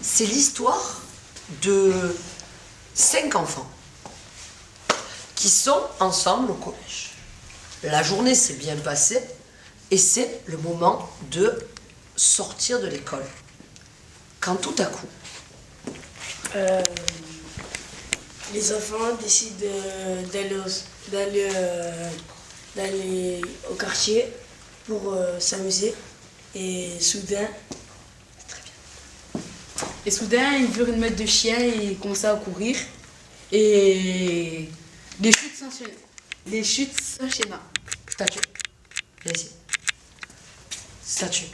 c'est l'histoire de 5 enfants qui sont ensemble au collège. La journée s'est bien passée et c'est le moment de sortir de l'école. Quand tout à coup, les enfants décident d'aller au quartier pour s'amuser. Et soudain, ils virent une meute de chiens et ils commençaient à courir. Et les chutes s'enchaînaient. statue, viens ici. Statue.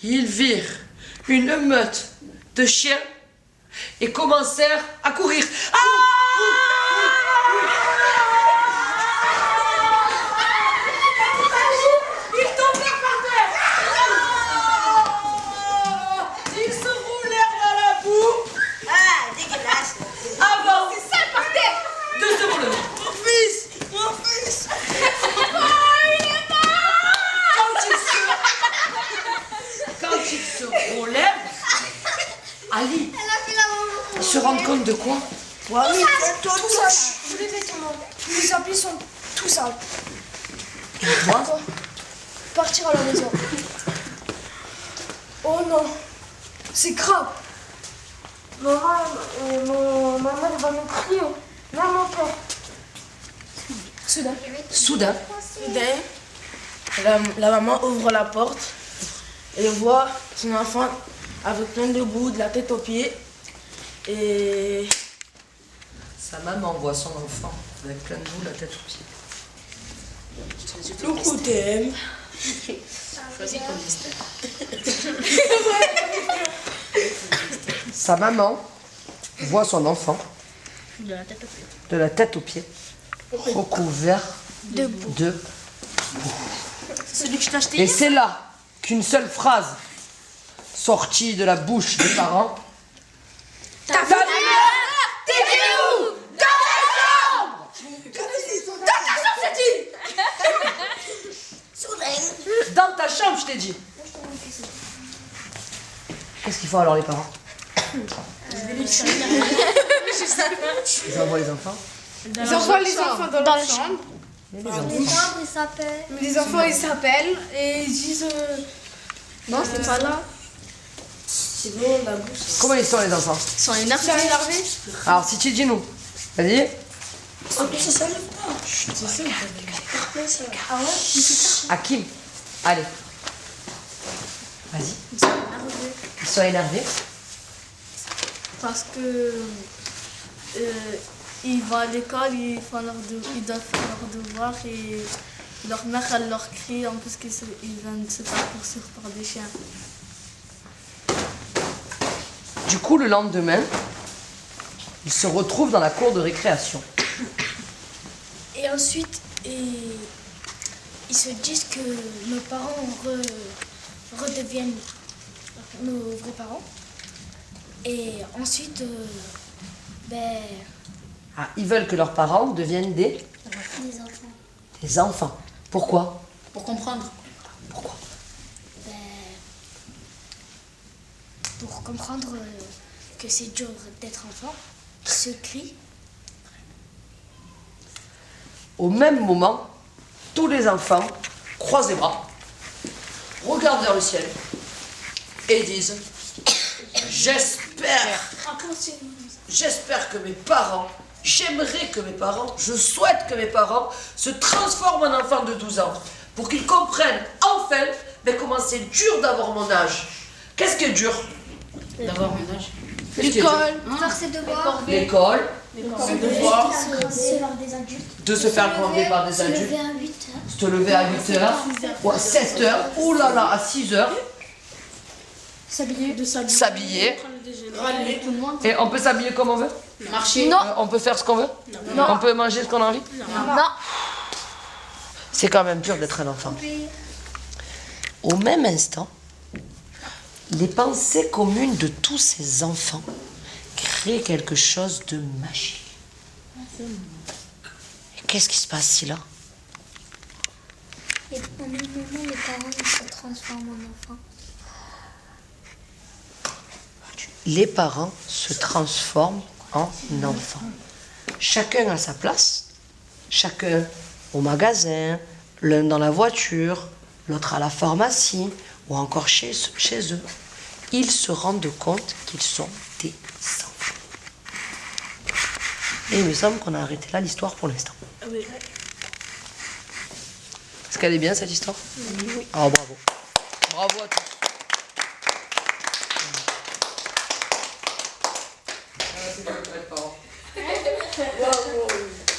Ils virent une meute de chiens et commencèrent à courir. Ils tombèrent par terre. Ils se roulèrent dans la boue. Ah, dégueulasse. Avant de se relever. Mon fils. Quand ils se relèvent, Ali, ils se rendent compte de quoi? Tout ça. Tous les vêtements, les habits sont tout sales. Moi, Partir à la maison. Oh non, c'est grave. Maman, ma mère va me crier. Non, mon père. Soudain. soudain, la maman ouvre la porte et voit son enfant avec plein de boue, de la tête aux pieds. Et sa maman voit son enfant avec plein de boue, la tête aux pieds. Coucou, t'aimes. Sa maman voit son enfant de la tête aux pieds, recouvert de boue. Celui que je t'ai acheté. Et c'est là qu'une seule phrase sortie de la bouche des parents. Ta famille, t'es où? Dans ta chambre, je t'ai dit. Dans ta chambre, je t'ai dit. Qu'est-ce qu'il faut alors les parents? Ils envoient les enfants. Ils envoient les enfants dans leur chambre. Mais les enfants. Les enfants, ils s'appellent et ils disent non, c'est pas là. c'est bon, la bouche. Comment ils sont les enfants? Ils sont énervés. Ils sont énervés. Alors si tu dis nous, vas-y. Hakim, allez. Vas-y. Ils sont énervés. Parce que ils vont à l'école, ils doivent faire leurs devoirs et leur mère elle leur crie en plus qu'ils viennent se faire poursuivre par des chiens. Du coup, le lendemain, ils se retrouvent dans la cour de récréation. Et ensuite, ils se disent que nos parents redeviennent nos vrais parents. Et ensuite, Ah, ils veulent que leurs parents deviennent des enfants. Pourquoi? Pour comprendre. Pourquoi? pour comprendre que c'est dur d'être enfant, ils se crient. Au même moment, tous les enfants croisent les bras, regardent vers le ciel et disent J'espère que mes parents, j'aimerais que mes parents, je souhaite que mes parents se transforment en enfants de 12 ans pour qu'ils comprennent enfin comment c'est dur d'avoir mon âge. Qu'est-ce qui est dur? D'avoir mon âge. L'école, Faire ses devoirs. L'école, se voir des adultes. de se faire grandir par des adultes, Se lever à 8 heures. se lever à 8 heures ou à 7 heures, oh là là, à 6 heures, s'habiller. Et on peut s'habiller comme on veut? Marcher. On peut faire ce qu'on veut? On peut manger ce qu'on a envie? Non. C'est quand même dur d'être un enfant. Au même instant, les pensées communes de tous ces enfants créent quelque chose de magique. Et qu'est-ce qui se passe si là? Et au même moment, les parents ils se transforment en enfants. les parents se transforment en enfants. Chacun à sa place, chacun au magasin, l'un dans la voiture, l'autre à la pharmacie ou encore chez eux. Ils se rendent compte qu'ils sont des enfants. Et il me semble qu'on a arrêté là l'histoire pour l'instant. Oui. Est-ce qu'elle est bien cette histoire? Oui. Ah, bravo. Bravo à tous.